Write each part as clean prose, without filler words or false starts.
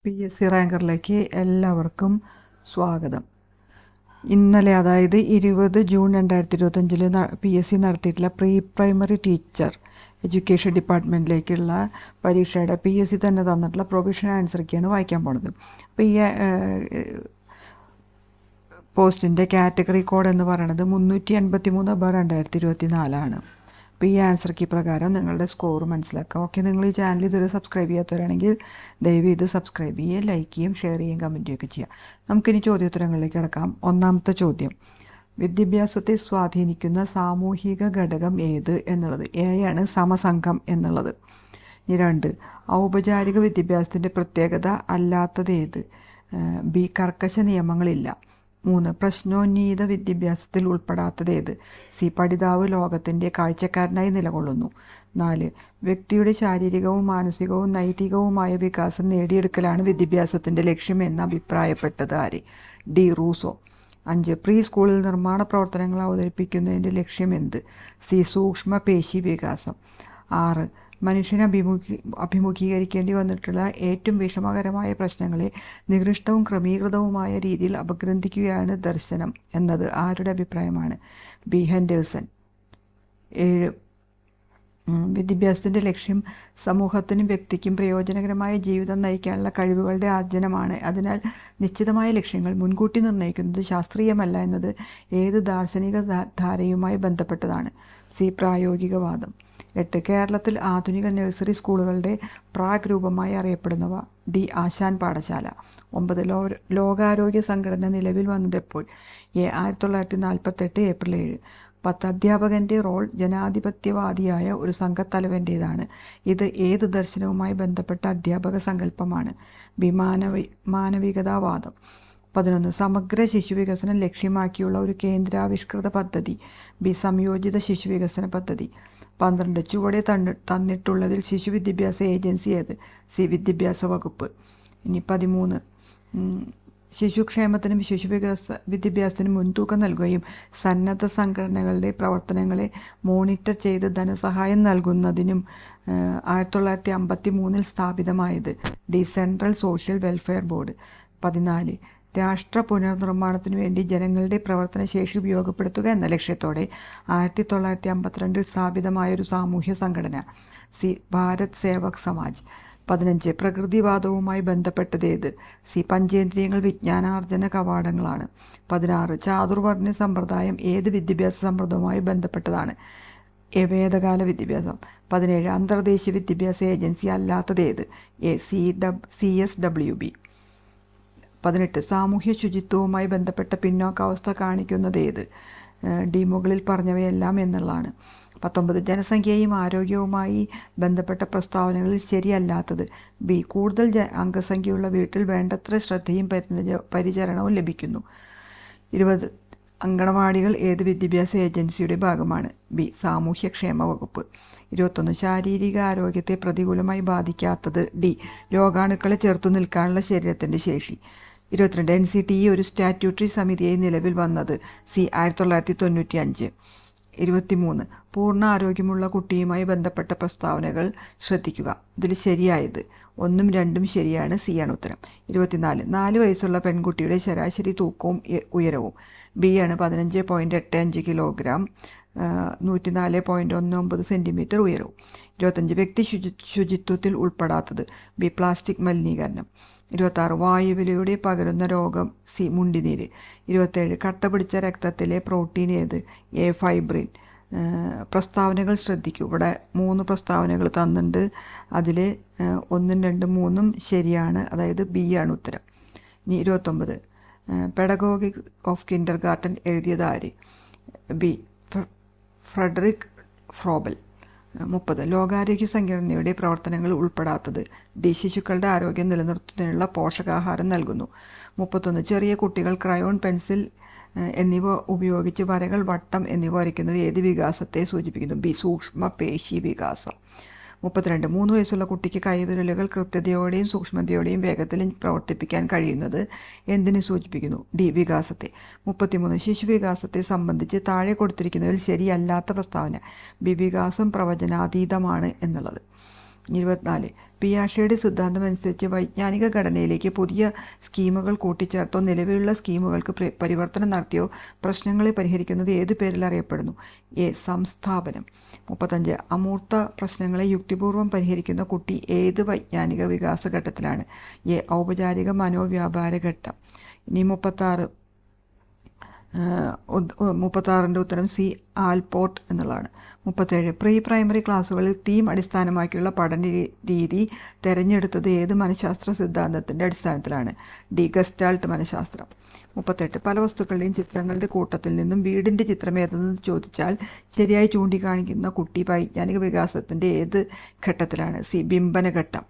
PSC റാങ്കറിലേക്ക് എല്ലാവർക്കും സ്വാഗതം. ഇന്നലെ, അതായത് 20 ജൂൺ 2025 PSC നടത്തിയിട്ടുള്ള പ്രീ പ്രൈമറി ടീച്ചർ എഡ്യൂക്കേഷൻ ഡിപ്പാർട്ട്മെൻറ്റിലേക്കുള്ള പരീക്ഷയുടെ PSC തന്നെ തന്നിട്ടുള്ള പ്രൊവിഷൻ ആൻസറൊക്കെയാണ് വായിക്കാൻ പോണത്. അപ്പോൾ ഈ പോസ്റ്റിൻ്റെ കാറ്റഗറി കോഡ് എന്ന് പറയുന്നത് 383/2024 അപ്പോൾ ഈ ആൻസർ കീ പ്രകാരം നിങ്ങളുടെ സ്കോർ മനസ്സിലാക്കുക. ഓക്കെ, നിങ്ങൾ ഈ ചാനൽ ഇതുവരെ സബ്സ്ക്രൈബ് ചെയ്യാത്തവരാണെങ്കിൽ ദയവ് ഇത് സബ്സ്ക്രൈബ് ചെയ്യുക, ലൈക്ക് ചെയ്യും, ഷെയർ ചെയ്യും, കമൻറ്റ് ചെയ്യുകയൊക്കെ ചെയ്യുക. നമുക്കിനി ചോദ്യോത്തരങ്ങളിലേക്ക് കിടക്കാം. ഒന്നാമത്തെ ചോദ്യം: വിദ്യാഭ്യാസത്തെ സ്വാധീനിക്കുന്ന സാമൂഹിക ഘടകം ഏത് എന്നുള്ളത്. ആണ് സമസംഘം എന്നുള്ളത്. 2, ഔപചാരിക വിദ്യാഭ്യാസത്തിൻ്റെ പ്രത്യേകത അല്ലാത്തത് ഏത്? ബി, കർക്കശ നിയമങ്ങളില്ല. 3, പ്രശ്നോന്നീത വിദ്യാഭ്യാസത്തിൽ ഉൾപ്പെടാത്തത് ഏത്? സി, പഠിതാവ് ലോകത്തിൻ്റെ കാഴ്ചക്കാരനായി നിലകൊള്ളുന്നു. 4, വ്യക്തിയുടെ ശാരീരികവും മാനസികവും നൈതികവുമായ വികാസം നേടിയെടുക്കലാണ് വിദ്യാഭ്യാസത്തിൻ്റെ ലക്ഷ്യമെന്ന് അഭിപ്രായപ്പെട്ടത് ആര്? D, Rousseau. 5, പ്രീ സ്കൂളിൽ നിർമ്മാണ പ്രവർത്തനങ്ങൾ അവതരിപ്പിക്കുന്നതിൻ്റെ ലക്ഷ്യമെന്ത്? സി, സൂക്ഷ്മ പേശി വികാസം. 6, മനുഷ്യന് അഭിമുഖീകരിക്കേണ്ടി വന്നിട്ടുള്ള ഏറ്റവും വിഷമകരമായ പ്രശ്നങ്ങളെ നികൃഷ്ടവും ക്രമീകൃതവുമായ രീതിയിൽ അപഗ്രഥിക്കുകയാണ് ദർശനം എന്നത് ആരുടെ അഭിപ്രായമാണ്? B, Henderson. 7, വിദ്യാഭ്യാസത്തിൻ്റെ ലക്ഷ്യം സമൂഹത്തിനും വ്യക്തിക്കും പ്രയോജനകരമായ ജീവിതം നയിക്കാനുള്ള കഴിവുകളുടെ ആർജനമാണ്. അതിനാൽ നിശ്ചിതമായ ലക്ഷ്യങ്ങൾ മുൻകൂട്ടി നിർണ്ണയിക്കുന്നത് ശാസ്ത്രീയമല്ല എന്നത് ഏത് ദാർശനിക ധാരയുമായി ബന്ധപ്പെട്ടതാണ്? സി, പ്രായോഗികവാദം. 8, കേരളത്തിൽ ആധുനിക നഴ്സറി സ്കൂളുകളുടെ പ്രാഗ് രൂപമായി അറിയപ്പെടുന്നവ. ഡി, ആശാൻ പാഠശാല. 9, ലോകാരോഗ്യ സംഘടന നിലവിൽ വന്നതെപ്പോൾ? A, 1948 April 7. 10, അധ്യാപകൻ്റെ റോൾ ജനാധിപത്യവാദിയായ ഒരു സംഘത്തലവൻ്റേതാണ്. ഇത് ഏത് ദർശനവുമായി ബന്ധപ്പെട്ട അധ്യാപക സങ്കല്പമാണ്? ബി, മാനവികതാവാദം. 11, സമഗ്ര ശിശുവികസനം ലക്ഷ്യമാക്കിയുള്ള ഒരു കേന്ദ്രാവിഷ്കൃത പദ്ധതി. ബി, സംയോജിത ശിശുവികസന പദ്ധതി. 12, ചുവടെ തന്നിട്ടുള്ളതിൽ ശിശു വിദ്യാഭ്യാസ ഏജൻസി ഏത്? സി, വിദ്യാഭ്യാസ വകുപ്പ്. ഇനി 13, ശിശുക്ഷേമത്തിനും വിദ്യാഭ്യാസത്തിനും മുൻതൂക്കം നൽകുകയും സന്നദ്ധ സംഘടനകളുടെ പ്രവർത്തനങ്ങളെ മോണിറ്റർ ചെയ്ത് ധനസഹായം നൽകുന്നതിനും 1953 സ്ഥാപിതമായത്? D, central social welfare board. 14, രാഷ്ട്ര പുനർനിർമ്മാണത്തിനു വേണ്ടി ജനങ്ങളുടെ പ്രവർത്തനശേഷി ഉപയോഗപ്പെടുത്തുക എന്ന ലക്ഷ്യത്തോടെ 1952 സ്ഥാപിതമായൊരു സാമൂഹ്യ സംഘടന. സി, ഭാരത് സേവക് സമാജ്. 15, പ്രകൃതിവാദവുമായി ബന്ധപ്പെട്ടതേത്? സി, പഞ്ചേന്ദ്രിയങ്ങൾ വിജ്ഞാനാർജന കവാടങ്ങളാണ്. 16, ചാതുർവർണ്ണ സമ്പ്രദായം ഏത് വിദ്യാഭ്യാസ സമ്പ്രദായവുമായി ബന്ധപ്പെട്ടതാണ്? വേദകാല വിദ്യാഭ്യാസം. 17, അന്തർദേശീയ വിദ്യാഭ്യാസ ഏജൻസി അല്ലാത്തതേത്? A, CSWB. 18, സാമൂഹ്യ ശുചിത്വവുമായി ബന്ധപ്പെട്ട പിന്നോക്കാവസ്ഥ കാണിക്കുന്നതേത്? ഡി, മുകളിൽ പറഞ്ഞവയെല്ലാം എന്നുള്ളതാണ്. 19, ജനസംഖ്യയും ആരോഗ്യവുമായി ബന്ധപ്പെട്ട പ്രസ്താവനകളിൽ ശരിയല്ലാത്തത്? ബി, കൂടുതൽ അംഗസംഖ്യയുള്ള വീട്ടിൽ വേണ്ടത്ര ശ്രദ്ധയും പരിചരണവും ലഭിക്കുന്നു. 20, അങ്കണവാടികൾ ഏത് വിദ്യാഭ്യാസ ഏജൻസിയുടെ ഭാഗമാണ്? ബി, സാമൂഹ്യക്ഷേമ വകുപ്പ്. 21, ശാരീരിക ആരോഗ്യത്തെ പ്രതികൂലമായി ബാധിക്കാത്തത്? ഡി, രോഗാണുക്കളെ ചെറുത്തു നിൽക്കാനുള്ള ശരീരത്തിൻ്റെ ശേഷി. 22, NCTE ഒരു സ്റ്റാറ്റ്യൂട്ടറി സമിതിയായി നിലവിൽ വന്നത്? സി, 1995. 23, പൂർണ്ണ ആരോഗ്യമുള്ള കുട്ടിയുമായി ബന്ധപ്പെട്ട പ്രസ്താവനകൾ ശ്രദ്ധിക്കുക. ഇതിൽ ശരിയായത് 1ഉം 2ഉം ശരിയാണ്. സി ആണ് ഉത്തരം. 24, 4 വയസ്സുള്ള പെൺകുട്ടിയുടെ ശരാശരി തൂക്കവും ഉയരവും? ബി ആണ് 15.85 കിലോഗ്രാം, 104.19 സെൻറ്റിമീറ്റർ ഉയരവും. 25, വ്യക്തി ശുചിത്വത്തിൽ ഉൾപ്പെടാത്തത്? ബി, പ്ലാസ്റ്റിക് മലിനീകരണം. 26, വായുവിലൂടെ പകരുന്ന രോഗം? സി, മുണ്ടിനീര്. 27, കട്ട പിടിച്ച രക്തത്തിലെ പ്രോട്ടീൻ ഏത്? A, fibrin. പ്രസ്താവനകൾ ശ്രദ്ധിക്കൂ. ഇവിടെ 3 പ്രസ്താവനകൾ തന്നിട്ടുണ്ട്. അതിൽ 1ഉം 2ഉം 3ഉം ശരിയാണ്, അതായത് ബി ആണ് ഉത്തരം. ഇനി 29, പെഡഗോഗിക് ഓഫ് കിൻഡർ ഗാർട്ടൻ എഴുതിയത് ആര്? B, Frederick Froebel. 30, ലോകാരോഗ്യ സംഘടനയുടെ പ്രവർത്തനങ്ങൾ ഉൾപ്പെടാത്തത്? ഡി, ശിശുക്കളുടെ ആരോഗ്യം നിലനിർത്തുന്നതിനുള്ള പോഷകാഹാരം നൽകുന്നു. 31, ചെറിയ കുട്ടികൾ ക്രയോൺ, പെൻസിൽ എന്നിവ ഉപയോഗിച്ച് വരകൾ, വട്ടം എന്നിവ വരയ്ക്കുന്നത് ഏത് വികാസത്തെ സൂചിപ്പിക്കുന്നു? ബി, സൂക്ഷ്മ പേശി വികാസം. 32, 3 വയസ്സുള്ള കുട്ടിക്ക് കൈവിരലുകൾ കൃത്യതയോടെയും സൂക്ഷ്മതയോടെയും വേഗത്തിലും പ്രവർത്തിപ്പിക്കാൻ കഴിയുന്നത് എന്തിനെ സൂചിപ്പിക്കുന്നു? ഡി, വികാസത്തെ. 33, ശിശുവികാസത്തെ സംബന്ധിച്ച് താഴെ കൊടുത്തിരിക്കുന്നതിൽ ശരിയല്ലാത്ത പ്രസ്താവന? ബി, വികാസം പ്രവചനാതീതമാണ് എന്നുള്ളത്. 24 പിയാഷെയുടെ സിദ്ധാന്തം അനുസരിച്ച് വൈജ്ഞാനിക ഘടനയിലേക്ക് പുതിയ സ്കീമുകൾ കൂട്ടിച്ചേർത്തോ നിലവിലുള്ള സ്കീമുകൾക്ക് പരിവർത്തനം നടത്തിയോ പ്രശ്നങ്ങളെ പരിഹരിക്കുന്നത് ഏതു പേരിൽ അറിയപ്പെടുന്നു? എ. സംസ്ഥാപനം. 35 അമൂർത്ത പ്രശ്നങ്ങളെ യുക്തിപൂർവം പരിഹരിക്കുന്ന കുട്ടി ഏത് വൈജ്ഞാനിക വികാസ ഘട്ടത്തിലാണ്? എ. ഔപചാരിക മനോവ്യാപാര ഘട്ടം. ഇനി 36ൻ്റെ ഉത്തരം സി. ആൽപോർട്ട് എന്നുള്ളതാണ്. 37 പ്രീ പ്രൈമറി ക്ലാസ്സുകളിൽ തീം അടിസ്ഥാനമാക്കിയുള്ള പഠന രീതി തിരഞ്ഞെടുത്തത് ഏത് മനഃശാസ്ത്ര സിദ്ധാന്തത്തിൻ്റെ അടിസ്ഥാനത്തിലാണ്? ഡി. ഗസ്റ്റാൾട്ട് മനഃശാസ്ത്രം. 38 പല വസ്തുക്കളുടെയും ചിത്രങ്ങളുടെ കൂട്ടത്തിൽ നിന്നും വീടിൻ്റെ ചിത്രം ഏതെന്ന് ചോദിച്ചാൽ ശരിയായി ചൂണ്ടിക്കാണിക്കുന്ന കുട്ടി വൈജ്ഞാനിക വികാസത്തിൻ്റെ ഏത് ഘട്ടത്തിലാണ്? സി. ബിംബനഘട്ടം.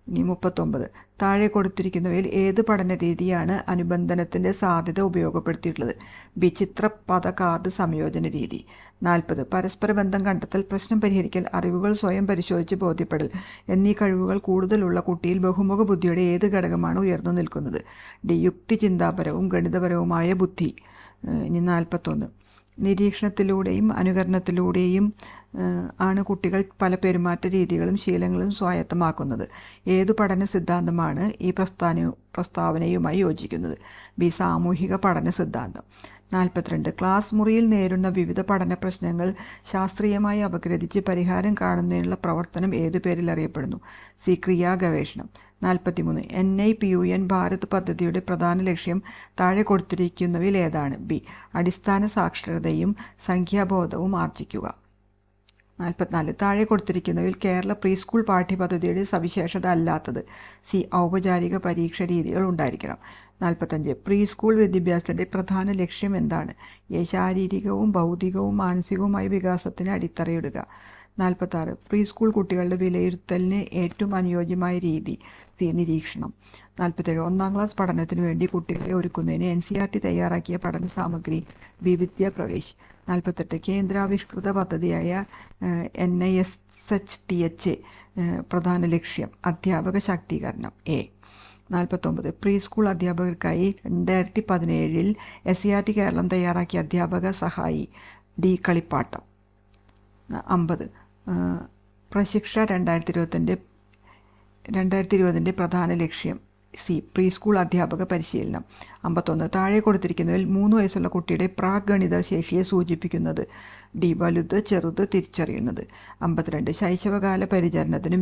ഇനി 39 താഴെ കൊടുത്തിരിക്കുന്നവയിൽ ഏത് പഠന രീതിയാണ് അനുബന്ധനത്തിൻ്റെ സാധ്യത ഉപയോഗപ്പെടുത്തിയിട്ടുള്ളത്? ബി. ചിത്രപദ കാർഡ് സംയോജന രീതി. 40 പരസ്പര ബന്ധം കണ്ടെത്തൽ, പ്രശ്നം പരിഹരിക്കൽ, അറിവുകൾ സ്വയം പരിശോധിച്ച് ബോധ്യപ്പെടൽ എന്നീ കഴിവുകൾ കൂടുതലുള്ള കുട്ടിയിൽ ബഹുമുഖ ബുദ്ധിയുടെ ഏത് ഘടകമാണ് ഉയർന്നു നിൽക്കുന്നത്? ഡി. യുക്തി ചിന്താപരവും ഗണിതപരവുമായ ബുദ്ധി. ഇനി 41 നിരീക്ഷണത്തിലൂടെയും അനുകരണത്തിലൂടെയും ആണ് കുട്ടികൾ പല പെരുമാറ്റ രീതികളും ശീലങ്ങളും സ്വായത്തമാക്കുന്നത്. ഏതു പഠന സിദ്ധാന്തമാണ് ഈ പ്രസ്താവനയുമായി യോജിക്കുന്നത്? ബി. സാമൂഹിക പഠന സിദ്ധാന്തം. 42 ക്ലാസ് മുറിയിൽ നേരിടുന്ന വിവിധ പഠന പ്രശ്നങ്ങൾ ശാസ്ത്രീയമായി അപഗ്രഥിച്ച് പരിഹാരം കാണുന്നതിനുള്ള പ്രവർത്തനം ഏതു പേരിൽ അറിയപ്പെടുന്നു? സി. ക്രിയാ ഗവേഷണം. 43 NIPUN ഭാരത് പദ്ധതിയുടെ പ്രധാന ലക്ഷ്യം താഴെ കൊടുത്തിരിക്കുന്നവയിൽ ഏതാണ്? ബി. അടിസ്ഥാന സാക്ഷരതയും സംഖ്യാബോധവും ആർജിക്കുക. 44 താഴെ കൊടുത്തിരിക്കുന്നവയിൽ കേരള പ്രീ സ്കൂൾ പാഠ്യപദ്ധതിയുടെ സവിശേഷത അല്ലാത്തത്? സി. ഔപചാരിക പരീക്ഷ രീതികൾ ഉണ്ടായിരിക്കണം. 45 പ്രീ സ്കൂൾ വിദ്യാഭ്യാസത്തിൻ്റെ പ്രധാന ലക്ഷ്യം എന്താണ്? എ. ശാരീരികവും ഭൗതികവും മാനസികവുമായ വികാസത്തിന് അടിത്തറയിടുക. 46 പ്രീ സ്കൂൾ കുട്ടികളുടെ വിലയിരുത്തലിന് ഏറ്റവും അനുയോജ്യമായ രീതി? സി. നിരീക്ഷണം. 47 ഒന്നാം ക്ലാസ് പഠനത്തിനു വേണ്ടി കുട്ടികളെ ഒരുക്കുന്നതിന് NCERT തയ്യാറാക്കിയ പഠന സാമഗ്രി? ബി. വിദ്യാപ്രവേശ്. 48 കേന്ദ്രാവിഷ്കൃത പദ്ധതിയായ NISHTH പ്രധാന ലക്ഷ്യം? അധ്യാപക ശാക്തീകരണം. എ. 49 പ്രീ സ്കൂൾ അധ്യാപകർക്കായി 2017 SCERT കേരളം തയ്യാറാക്കിയ അധ്യാപക സഹായി? ഡി. കളിപ്പാട്ടം. 50 പ്രശിക്ഷ 2020 പ്രധാന ലക്ഷ്യം? സി. പ്രീ സ്കൂൾ അധ്യാപക പരിശീലനം. 51 താഴെ കൊടുത്തിരിക്കുന്നതിൽ 3 വയസ്സുള്ള കുട്ടിയുടെ പ്രാഗ്ഗണിത ശേഷിയെ സൂചിപ്പിക്കുന്നത്? ഡി. വലുത്, ചെറുത്, തിരിച്ചറിയുന്നത്. 52 ശൈശവകാല പരിചരണത്തിനും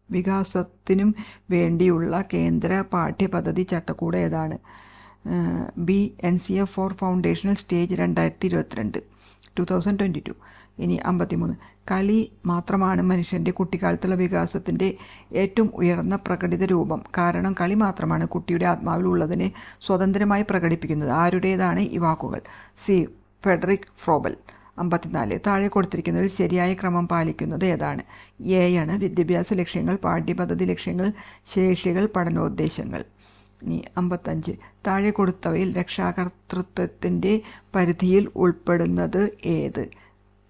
വികാസത്തിനും വേണ്ടിയുള്ള കേന്ദ്ര പാഠ്യപദ്ധതി ചട്ടക്കൂട് ഏതാണ്? ബി. NCF4 foundational stage 2022. ഇനി 53 കളി മാത്രമാണ് മനുഷ്യൻ്റെ കുട്ടിക്കാലത്തുള്ള വികാസത്തിൻ്റെ ഏറ്റവും ഉയർന്ന പ്രകടിത രൂപം. കാരണം കളി മാത്രമാണ് കുട്ടിയുടെ ആത്മാവിൽ ഉള്ളതിനെ സ്വതന്ത്രമായി പ്രകടിപ്പിക്കുന്നത്. ആരുടേതാണ് ഈ വാക്കുകൾ? സി. Federico Froebel. 54 താഴെ കൊടുത്തിരിക്കുന്നതിൽ ശരിയായ ക്രമം പാലിക്കുന്നത് ഏതാണ്? എ ആണ് വിദ്യാഭ്യാസ ലക്ഷ്യങ്ങൾ, പാഠ്യപദ്ധതി ലക്ഷ്യങ്ങൾ, ശേഷികൾ, പഠനോദ്ദേശങ്ങൾ. ഇനി 55 താഴെ കൊടുത്തവയിൽ രക്ഷാകർതൃത്വത്തിൻ്റെ പരിധിയിൽ ഉൾപ്പെടുന്നത് ഏത്?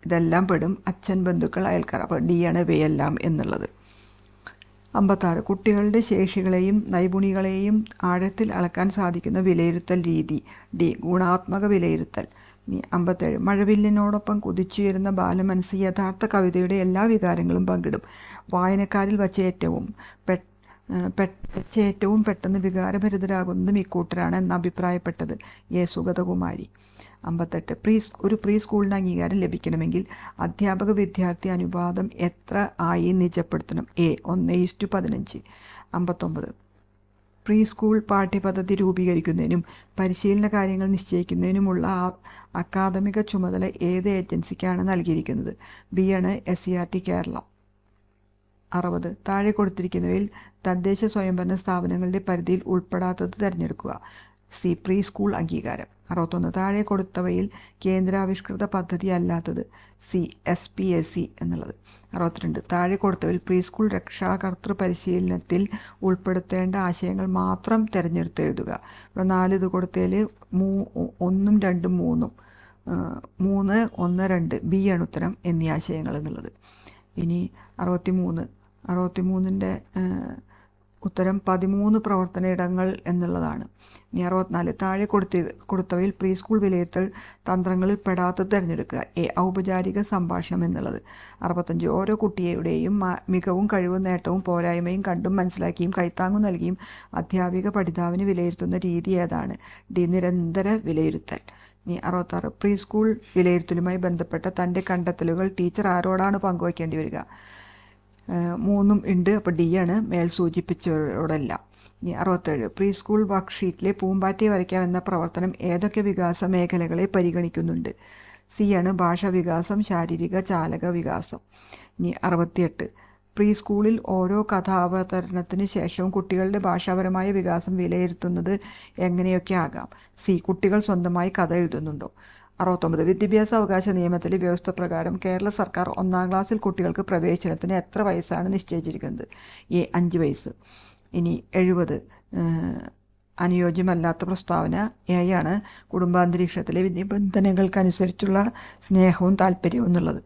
ഇതെല്ലാം പെടും. അച്ഛൻ, ബന്ധുക്കൾ, അയൽക്കാർ. അപ്പോൾ ഡി ആണ് ഇവയെല്ലാം എന്നുള്ളത്. 56 കുട്ടികളുടെ ശേഷികളെയും നൈപുണികളെയും ആഴത്തിൽ അളക്കാൻ സാധിക്കുന്ന വിലയിരുത്തൽ രീതി? ഡി. ഗുണാത്മക വിലയിരുത്തൽ. ഇനി 57 മഴവില്ലിനോടൊപ്പം കുതിച്ചുയരുന്ന ബാലമനസ്സ് യഥാർത്ഥ കവിതയുടെ എല്ലാ വികാരങ്ങളും പങ്കിടും. വായനക്കാരിൽ വച്ച് ഏറ്റവും പെട്ടെന്ന് വികാരഭരിതരാകുന്നതും ഇക്കൂട്ടരാണ് എന്ന് അഭിപ്രായപ്പെട്ടത്? എ. സുഗതകുമാരി. 58 ഒരു പ്രീ സ്കൂളിന് അംഗീകാരം ലഭിക്കണമെങ്കിൽ അധ്യാപക വിദ്യാർത്ഥി അനുപാതം എത്ര ആയി നിജപ്പെടുത്തണം? എ. 1:15. 59 പ്രീ സ്കൂൾ പാഠ്യപദ്ധതി രൂപീകരിക്കുന്നതിനും പരിശീലന കാര്യങ്ങൾ നിശ്ചയിക്കുന്നതിനുമുള്ള അക്കാദമിക ചുമതല ഏത് ഏജൻസിക്കാണ് നൽകിയിരിക്കുന്നത്? ബി ആണ് SCERT കേരളം. 60 താഴെ കൊടുത്തിരിക്കുന്നവയിൽ തദ്ദേശ സ്വയംഭരണ സ്ഥാപനങ്ങളുടെ പരിധിയിൽ ഉൾപ്പെടാത്തത് തിരഞ്ഞെടുക്കുക. സി. പ്രീ സ്കൂൾ അംഗീകാരം. 61 താഴെ കൊടുത്തവയിൽ കേന്ദ്രാവിഷ്കൃത പദ്ധതി അല്ലാത്തത്? സി. SPAC എന്നുള്ളത്. 62 താഴെ കൊടുത്തവയിൽ പ്രീ സ്കൂൾ രക്ഷാകർതൃ പരിശീലനത്തിൽ ഉൾപ്പെടുത്തേണ്ട ആശയങ്ങൾ മാത്രം തിരഞ്ഞെടുത്തെഴുതുക. ഇവിടെ 4 ഇത് കൊടുത്തതിൽ 1, 2, 3, 1, 2 ബി ആണ് ഉത്തരം എന്നീ ആശയങ്ങൾ എന്നുള്ളത്. ഇനി 63ൻ്റെ ഉത്തരം 13 പ്രവർത്തനയിടങ്ങൾ എന്നുള്ളതാണ്. ഇനി 64 താഴെ കൊടുത്തവയിൽ പ്രീ സ്കൂൾ വിലയിരുത്തൽ തന്ത്രങ്ങളിൽ പെടാത്തത് തിരഞ്ഞെടുക്കുക. ഔപചാരിക സംഭാഷണം എന്നുള്ളത്. 65 ഓരോ കുട്ടിയുടെയും മികവും കഴിവും നേട്ടവും പോരായ്മയും കണ്ടും മനസ്സിലാക്കിയും കൈത്താങ്ങും നൽകിയും അധ്യാപിക പഠിതാവിന് വിലയിരുത്തുന്ന രീതി ഏതാണ്? നിരന്തര വിലയിരുത്തൽ. ഇനി 66 പ്രീ സ്കൂൾ വിലയിരുത്തലുമായി ബന്ധപ്പെട്ട തൻ്റെ കണ്ടെത്തലുകൾ ടീച്ചർ ആരോടാണ് പങ്കുവയ്ക്കേണ്ടി വരിക? 3 ഉണ്ട്. അപ്പോൾ ഡി ആണ്, മേൽ സൂചിപ്പിച്ചവരോടെല്ലാം. ഇനി 67 പ്രീ സ്കൂൾ വർക്ക്ഷീറ്റിലെ പൂമ്പാറ്റയെ വരയ്ക്കാം എന്ന പ്രവർത്തനം ഏതൊക്കെ വികാസ മേഖലകളെ പരിഗണിക്കുന്നുണ്ട്? സി ആണ്, ഭാഷാ വികാസം, ശാരീരിക ചാലക വികാസം. ഇനി 68 പ്രീ സ്കൂളിൽ ഓരോ കഥാവതരണത്തിന് ശേഷവും കുട്ടികളുടെ ഭാഷാപരമായ വികാസം വിലയിരുത്തുന്നത് എങ്ങനെയൊക്കെ ആകാം? സി, കുട്ടികൾ സ്വന്തമായി കഥ എഴുതുന്നുണ്ടോ? 69 വിദ്യാഭ്യാസ അവകാശ നിയമത്തിലെ വ്യവസ്ഥ പ്രകാരം കേരള സർക്കാർ 1-ാം ക്ലാസ്സിൽ കുട്ടികൾക്ക് പ്രവേശനത്തിന് എത്ര വയസ്സാണ് നിശ്ചയിച്ചിരിക്കുന്നത്? 5 വയസ്സ്. ഇനി 70 അനുയോജ്യമല്ലാത്ത പ്രസ്താവന ആണ്, കുടുംബാന്തരീക്ഷത്തിലെ നിബന്ധനകൾക്കനുസരിച്ചുള്ള സ്നേഹവും താല്പര്യവും എന്നുള്ളത്.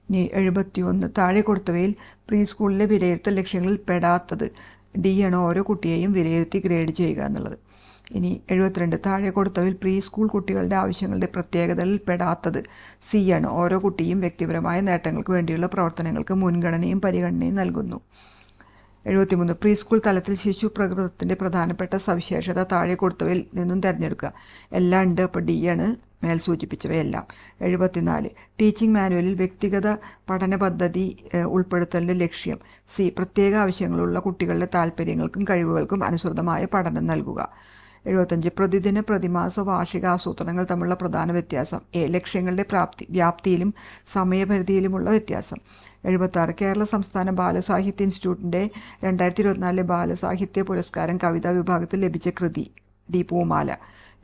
ഇനി 71 താഴെ കൊടുത്തവയിൽ പ്രീ സ്കൂളിലെ വിലയിരുത്തൽ ലക്ഷ്യങ്ങളിൽ പെടാത്തത്? ഡി ആണ്, ഓരോ കുട്ടിയെയും വിലയിരുത്തി ഗ്രേഡ് ചെയ്യുക എന്നുള്ളത്. ഇനി 72 താഴെ കൊടുത്തവയിൽ പ്രീ സ്കൂൾ കുട്ടികളുടെ ആവശ്യങ്ങളുടെ പ്രത്യേകതകളിൽ പെടാത്തത്? സി ആണ്, ഓരോ കുട്ടിയും വ്യക്തിപരമായ നേട്ടങ്ങൾക്ക് വേണ്ടിയുള്ള പ്രവർത്തനങ്ങൾക്ക് മുൻഗണനയും പരിഗണനയും നൽകുന്നു. 73 പ്രീ സ്കൂൾ തലത്തിൽ ശിശു പ്രകൃതത്തിൻ്റെ പ്രധാനപ്പെട്ട സവിശേഷത താഴെ കൊടുത്തവയിൽ നിന്നും തിരഞ്ഞെടുക്കുക. എല്ലാം ഉണ്ട്. അപ്പോൾ ഡി ആണ്, മേൽ സൂചിപ്പിച്ചവയെല്ലാം. 74 ടീച്ചിങ് മാനുവലിൽ വ്യക്തിഗത പഠന പദ്ധതി ഉൾപ്പെടുത്തലിൻ്റെ ലക്ഷ്യം? സി, പ്രത്യേക ആവശ്യങ്ങളുള്ള കുട്ടികളുടെ താല്പര്യങ്ങൾക്കും കഴിവുകൾക്കും അനുസൃതമായ പഠനം നൽകുക. 75 പ്രതിദിന പ്രതിമാസ വാർഷിക ആസൂത്രണങ്ങൾ തമ്മിലുള്ള പ്രധാന വ്യത്യാസം? ലക്ഷ്യങ്ങളുടെ വ്യാപ്തിയിലും സമയപരിധിയിലുമുള്ള വ്യത്യാസം. 76 കേരള സംസ്ഥാന ബാലസാഹിത്യ ഇൻസ്റ്റിറ്റ്യൂട്ടിൻ്റെ 2024 ബാലസാഹിത്യ പുരസ്കാരം കവിതാ വിഭാഗത്തിൽ ലഭിച്ച കൃതി? ഡി, പൂമാല.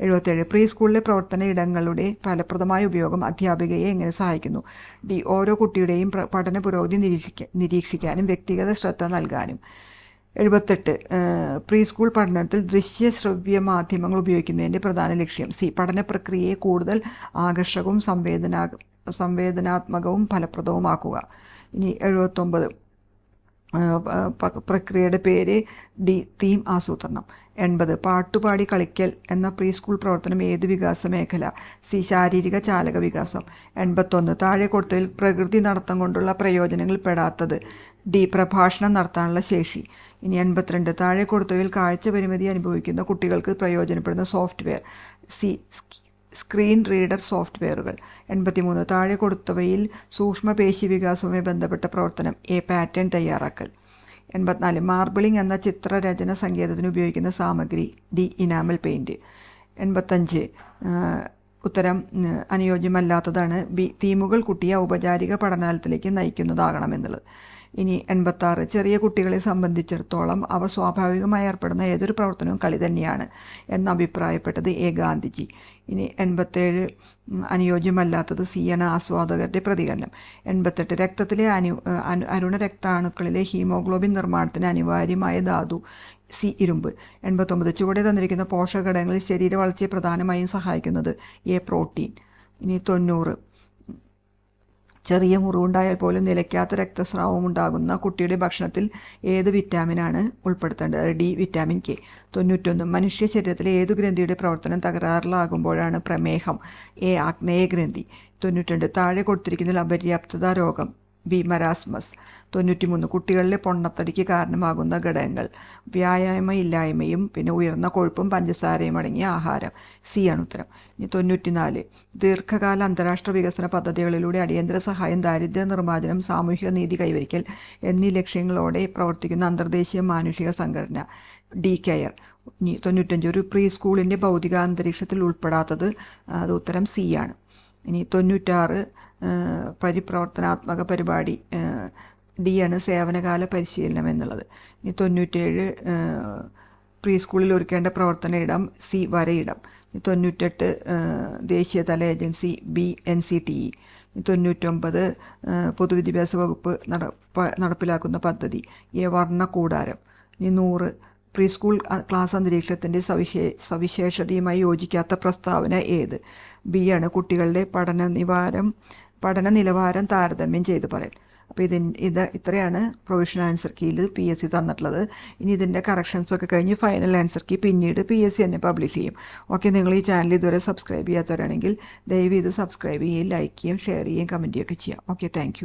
77 പ്രീ സ്കൂളിലെ പ്രവർത്തന ഇടങ്ങളുടെ ഫലപ്രദമായ ഉപയോഗം അധ്യാപികയെ എങ്ങനെ സഹായിക്കുന്നു? ഡി, ഓരോ കുട്ടിയുടെയും പഠന പുരോഗതി നിരീക്ഷിക്കാനും വ്യക്തിഗത ശ്രദ്ധ നൽകാനും. 78 പ്രീ സ്കൂൾ പഠനത്തിൽ ദൃശ്യ ശ്രവ്യ മാധ്യമങ്ങൾ ഉപയോഗിക്കുന്നതിൻ്റെ പ്രധാന ലക്ഷ്യം? സി, പഠന പ്രക്രിയയെ കൂടുതൽ ആകർഷകവും സംവേദനാത്മകവും ഫലപ്രദവുമാക്കുക. ഇനി 79 പ്രക്രിയയുടെ പേര്? ഡി, തീം ആസൂത്രണം. 80 പാട്ടുപാടി കളിക്കൽ എന്ന പ്രീ സ്കൂൾ പ്രവർത്തനം ഏത് വികാസ മേഖല? സി, ശാരീരിക ചാലക വികാസം. 81 താഴെ കൊടുത്തതിൽ പ്രകൃതി നടത്തം കൊണ്ടുള്ള പ്രയോജനങ്ങൾ പെടാത്തത്? ഡി, പ്രഭാഷണം നടത്താനുള്ള ശേഷി. ഇനി 82 താഴെ കൊടുത്തവയിൽ കാഴ്ച പരിമിതി അനുഭവിക്കുന്ന കുട്ടികൾക്ക് പ്രയോജനപ്പെടുന്ന സോഫ്റ്റ്വെയർ? സി, സ്ക്രീൻ റീഡർ സോഫ്റ്റ്വെയറുകൾ. 83 താഴെ കൊടുത്തവയിൽ സൂക്ഷ്മപേശി വികാസവുമായി ബന്ധപ്പെട്ട പ്രവർത്തനം? പാറ്റേൺ തയ്യാറാക്കൽ. 84 മാർബിളിംഗ് എന്ന ചിത്രരചന സങ്കേതത്തിന് ഉപയോഗിക്കുന്ന സാമഗ്രി? D, enamel paint. 85 ഉത്തരം അനുയോജ്യമല്ലാത്തതാണ്. ബി, തീമുകൾ കുട്ടിയെ ഔപചാരിക പഠനത്തിലേക്ക് നയിക്കുന്നതാകണമെന്നുള്ളത്. ഇനി 86 ചെറിയ കുട്ടികളെ സംബന്ധിച്ചിടത്തോളം അവർ സ്വാഭാവികമായി ഏർപ്പെടുന്ന ഏതൊരു പ്രവർത്തനവും കളി തന്നെയാണ് എന്ന് അഭിപ്രായപ്പെട്ടത്? ഗാന്ധിജി. ഇനി 87 അനുയോജ്യമല്ലാത്തത്? സി ആണ്, ആസ്വാദകരുടെ പ്രതികരണം. 88 രക്തത്തിലെ അരുണ രക്താണുക്കളിലെ ഹീമോഗ്ലോബിൻ നിർമ്മാണത്തിന് അനിവാര്യമായ ധാതു? സി, ഇരുമ്പ്. 89 ചുവടെ തന്നിരിക്കുന്ന പോഷകഘടകങ്ങളിൽ ശരീര വളർച്ചയെ പ്രധാനമായും സഹായിക്കുന്നത്? പ്രോട്ടീൻ. ഇനി 90 ചെറിയ മുറിവുണ്ടായാൽ പോലും നിലയ്ക്കാത്ത രക്തസ്രാവം ഉണ്ടാകുന്ന കുട്ടിയുടെ ഭക്ഷണത്തിൽ ഏത് വിറ്റാമിനാണ് ഉൾപ്പെടുത്തേണ്ടത്? D, vitamin K. 91 മനുഷ്യ ശരീരത്തിലെ ഏതു ഗ്രന്ഥിയുടെ പ്രവർത്തനം തകരാറിലാകുമ്പോഴാണ് പ്രമേഹം? ആഗ്നേയ ഗ്രന്ഥി. 92 താഴെ കൊടുത്തിരിക്കുന്നതിൽ അപര്യാപ്തത രോഗം? B, marasmus. 93 കുട്ടികളിലെ പൊണ്ണത്തടിക്ക് കാരണമാകുന്ന ഘടകങ്ങൾ? വ്യായാമ ഇല്ലായ്മയും പിന്നെ ഉയർന്ന കൊഴുപ്പും പഞ്ചസാരയും അടങ്ങിയ ആഹാരം? സി ആണ് ഉത്തരം. ഇനി 94 ദീർഘകാല അന്താരാഷ്ട്ര വികസന പദ്ധതികളിലൂടെ അടിയന്തര സഹായം, ദാരിദ്ര്യ നിർമ്മാർജ്ജനം, സാമൂഹിക നീതി കൈവരിക്കൽ എന്നീ ലക്ഷ്യങ്ങളോടെ പ്രവർത്തിക്കുന്ന അന്തർദേശീയ മാനുഷിക സംഘടന? D, care. ഇനി 95 ഒരു പ്രീ സ്കൂളിൻ്റെ ഭൗതിക അന്തരീക്ഷത്തിൽ ഉൾപ്പെടാത്തത്? അത് ഉത്തരം സി ആണ്. ഇനി 96 പരിപ്രവർത്തനാത്മക പരിപാടി? ഡി ആണ്, സേവനകാല പരിശീലനം എന്നുള്ളത്. ഇനി 97 പ്രീ സ്കൂളിൽ ഒരുക്കേണ്ട പ്രവർത്തന ഇടം? സി, വരയിടം. 98 ദേശീയതല ഏജൻസി? B, NCTE. 99 പൊതുവിദ്യാഭ്യാസ വകുപ്പ് നടപ്പിലാക്കുന്ന പദ്ധതി? വർണ്ണക്കൂടാരം. ഇനി 100 പ്രീ സ്കൂൾ ക്ലാസ് അന്തരീക്ഷത്തിൻ്റെ സവിശേഷതയുമായി യോജിക്കാത്ത പ്രസ്താവന ഏത്? ബി ആണ്, കുട്ടികളുടെ പഠന നിലവാരം താരതമ്യം ചെയ്ത് പറയൽ. അപ്പോൾ ഇത്രയാണ് പ്രൊവിഷണൽ ആൻസർ കീയിൽ PSC തന്നിട്ടുള്ളത്. ഇനി ഇതിൻ്റെ കറക്ഷൻസൊക്കെ കഴിഞ്ഞ് ഫൈനൽ ആൻസർ കീ പിന്നീട് PSC തന്നെ പബ്ലിഷ് ചെയ്യും. ഓക്കെ, നിങ്ങൾ ഈ ചാനൽ ഇതുവരെ സബ്സ്ക്രൈബ് ചെയ്യാത്തവരാണെങ്കിൽ ദയവ് ഇത് സബ്സ്ക്രൈബ് ചെയ്യുകയും ലൈക്ക് ചെയ്യുകയും ഷെയർ ചെയ്യുകയും കമൻറ്റ് ചെയ്യുകയൊക്കെ ചെയ്യാം. Okay, thank